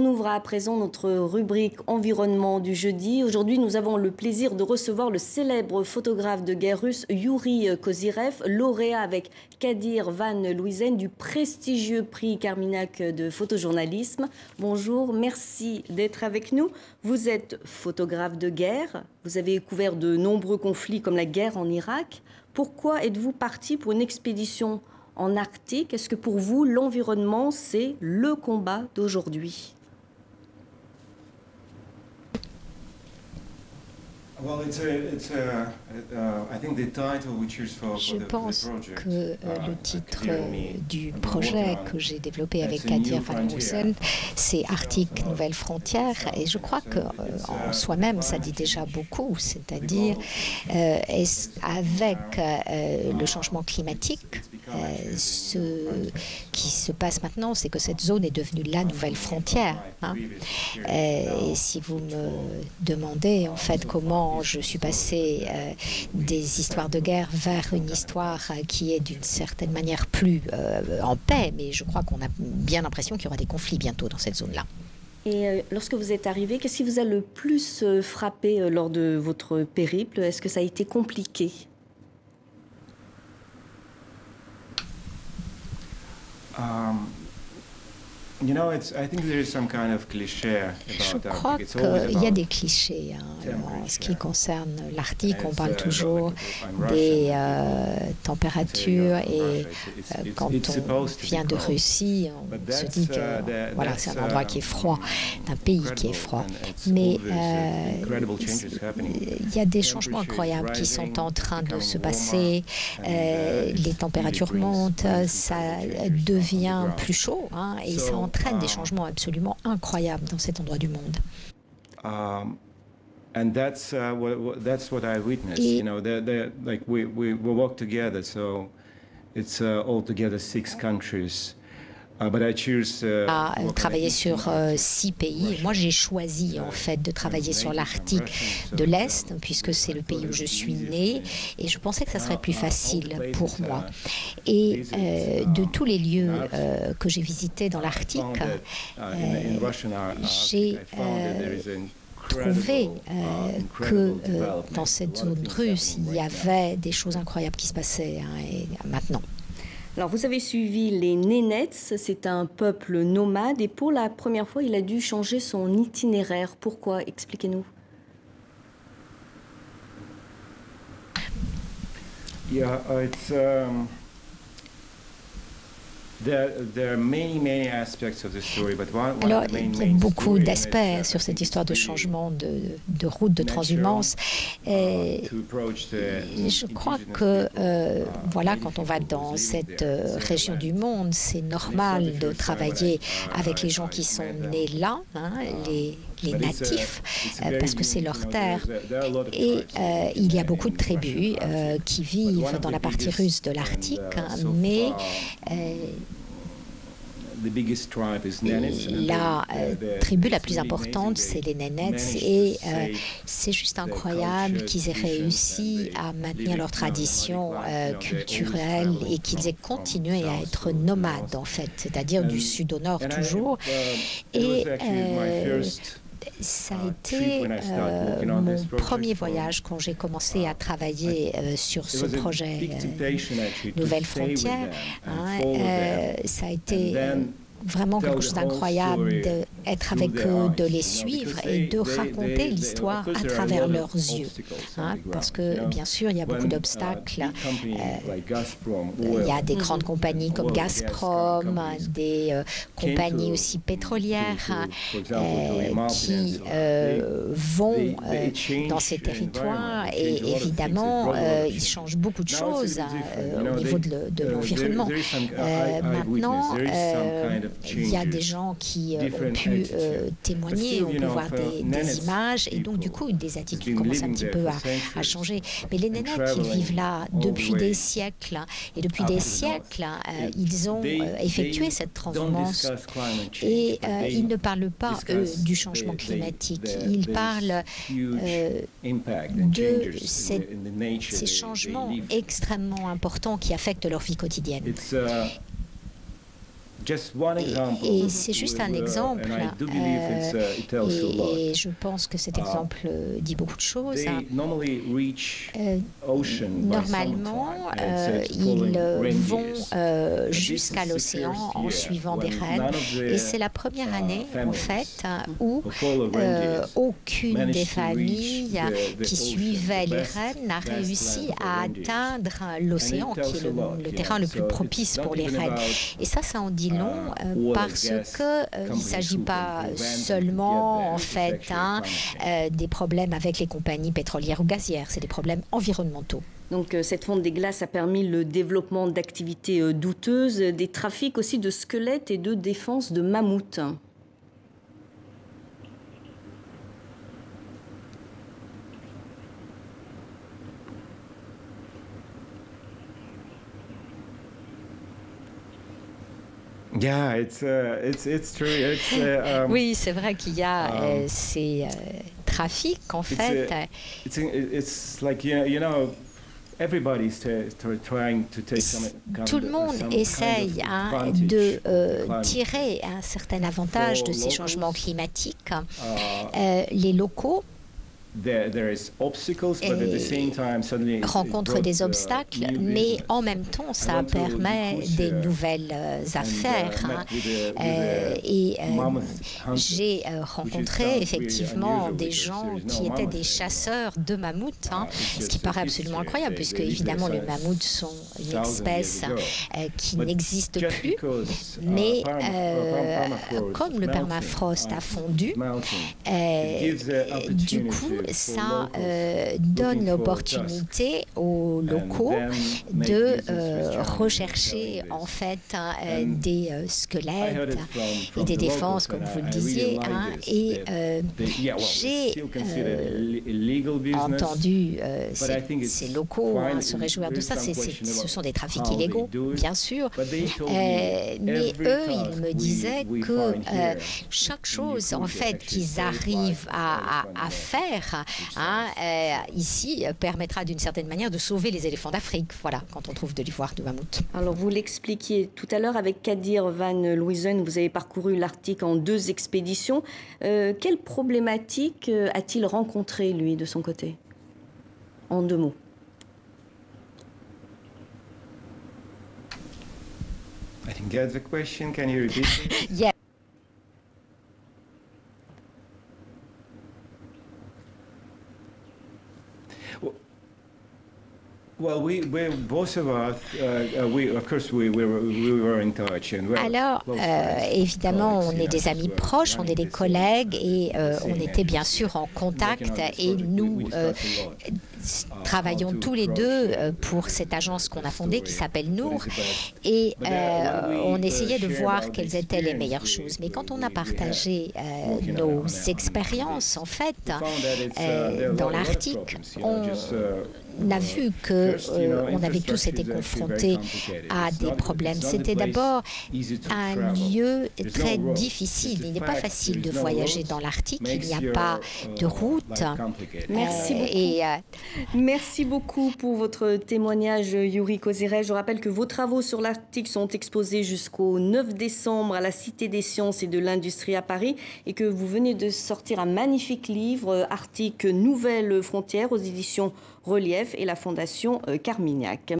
On ouvre à présent notre rubrique environnement du jeudi. Aujourd'hui, nous avons le plaisir de recevoir le célèbre photographe de guerre russe Youri Kozyrev, lauréat avec Kadir Van Louisen du prestigieux prix Carminac de photojournalisme. Bonjour, merci d'être avec nous. Vous êtes photographe de guerre, vous avez couvert de nombreux conflits comme la guerre en Irak. Pourquoi êtes-vous parti pour une expédition en Arctique? Est-ce que pour vous, l'environnement, c'est le combat d'aujourd'hui? Je pense que le titre du projet que j'ai développé avec Kadir Van Louisen, c'est Arctique Nouvelles Frontières, et je crois qu'en soi-même, ça dit déjà beaucoup, c'est-à-dire avec le changement climatique, ce qui se passe maintenant, c'est que cette zone est devenue la nouvelle frontière. Et si vous me demandez en fait comment je suis passée des histoires de guerre vers une histoire qui est d'une certaine manière plus en paix, mais je crois qu'on a bien l'impression qu'il y aura des conflits bientôt dans cette zone-là. Et lorsque vous êtes arrivé, qu'est-ce qui vous a le plus frappé lors de votre périple? Est-ce que ça a été compliqué? Je crois qu'il y a des clichés en ce qui concerne l'Arctique. On parle toujours des températures et quand on vient de Russie, on se dit que voilà, c'est un endroit qui est froid, un pays qui est froid. Mais il y a des changements incroyables qui sont en train de se passer. Les températures montent, ça devient plus chaud et ça entraîne des changements absolument incroyables dans cet endroit du monde. And that's what I witnessed. You know, like we work together, so it's altogether 6 countries. À travailler sur 6 pays. Et moi, j'ai choisi en fait de travailler sur l'Arctique de l'Est, puisque c'est le pays où je suis née, et je pensais que ça serait plus facile pour moi. Et de tous les lieux que j'ai visités dans l'Arctique, j'ai trouvé que dans cette zone russe, il y avait des choses incroyables qui se passaient et maintenant. Alors, vous avez suivi les Nénètes, c'est un peuple nomade et pour la première fois, il a dû changer son itinéraire. Pourquoi? Expliquez-nous. Yeah, it's Alors, il y a beaucoup d'aspects sur cette histoire de changement de route, de transhumance. Et je crois que, voilà, quand on va dans cette région du monde, c'est normal de travailler avec les gens qui sont nés là, les natifs, parce que c'est leur terre. Et il y a beaucoup de tribus qui vivent dans la partie russe de l'Arctique, mais la tribu la plus importante, c'est les Nénètes, et c'est juste incroyable qu'ils aient réussi à maintenir leur tradition culturelle et qu'ils aient continué à être nomades, en fait, c'est-à-dire du sud au nord toujours. Et ça a été mon premier voyage quand j'ai commencé à travailler sur ce projet Nouvelles Frontières. Ça a été vraiment quelque chose d'incroyable d'être avec eux, de les suivre et de raconter l'histoire à travers leurs yeux. Parce que, bien sûr, il y a beaucoup d'obstacles. Il y a des grandes compagnies comme Gazprom, des compagnies aussi pétrolières qui vont dans ces territoires et évidemment, ils changent beaucoup de choses au niveau de l'environnement. Maintenant, il y a des gens qui ont pu témoigner, on peut voir des images, et donc du coup des attitudes commencent un petit peu à changer. Mais les Nénètes, ils vivent là depuis des siècles, et depuis des siècles, ils ont effectué cette transhumance. Et ils ne parlent pas, eux, du changement climatique. Ils parlent de ces changements extrêmement importants qui affectent leur vie quotidienne. Et c'est juste un exemple, et je pense que cet exemple dit beaucoup de choses. Normalement, ils vont jusqu'à l'océan en suivant des rennes, et c'est la première année, en fait, où aucune des familles qui suivaient les rennes n'a réussi à atteindre l'océan, qui est le terrain le plus propice pour les rennes. Et ça en dit long, parce qu'il ne s'agit pas seulement, en fait, des problèmes avec les compagnies pétrolières ou gazières, c'est des problèmes environnementaux. Donc cette fonte des glaces a permis le développement d'activités douteuses, des trafics aussi de squelettes et de défense de mammouths. Oui, c'est vrai qu'il y a ces trafics, en fait. Tout le monde essaye de tirer un certain avantage de ces changements climatiques. Les locaux rencontrent des obstacles, mais en même temps, ça permet des nouvelles affaires. J'ai rencontré effectivement des gens qui étaient des chasseurs de mammouths, ce qui paraît absolument incroyable, puisque évidemment les mammouths sont une espèce qui n'existe plus, mais comme le permafrost a fondu, du coup, ça donne l'opportunité aux locaux de rechercher en fait des squelettes et des défenses, comme vous le disiez. Et j'ai entendu ces locaux se réjouir de ça. Ce sont des trafics illégaux, bien sûr, mais eux, ils me disaient que chaque chose en fait qu'ils arrivent à faire ici permettra d'une certaine manière de sauver les éléphants d'Afrique, voilà, quand on trouve de l'ivoire de mammouth. Alors vous l'expliquiez tout à l'heure avec Kadir Van Looijen, vous avez parcouru l'Arctique en 2 expéditions. Quelle problématique a-t-il rencontré, lui, de son côté? En 2 mots. I didn't get the question. Can you repeat it? Yeah. Well, both of us, of course, we were in touch. Alors, évidemment, on est des amis proches, on est des collègues, et on était bien sûr en contact, et nous travaillons tous les deux pour cette agence qu'on a fondée qui s'appelle Nour, et on essayait de voir quelles étaient les meilleures choses. Mais quand on a partagé nos expériences, en fait, dans l'Arctique, on a vu qu'on avait tous été confrontés à des problèmes. C'était d'abord un lieu très difficile. Il n'est pas facile de voyager dans l'Arctique. Il n'y a pas de route. Merci beaucoup. Merci beaucoup pour votre témoignage, Yuri Kozyrev. Je rappelle que vos travaux sur l'Arctique sont exposés jusqu'au 9 décembre à la Cité des Sciences et de l'Industrie à Paris, et que vous venez de sortir un magnifique livre, Arctique, Nouvelles frontières, aux éditions Relief et la Fondation Carmignac.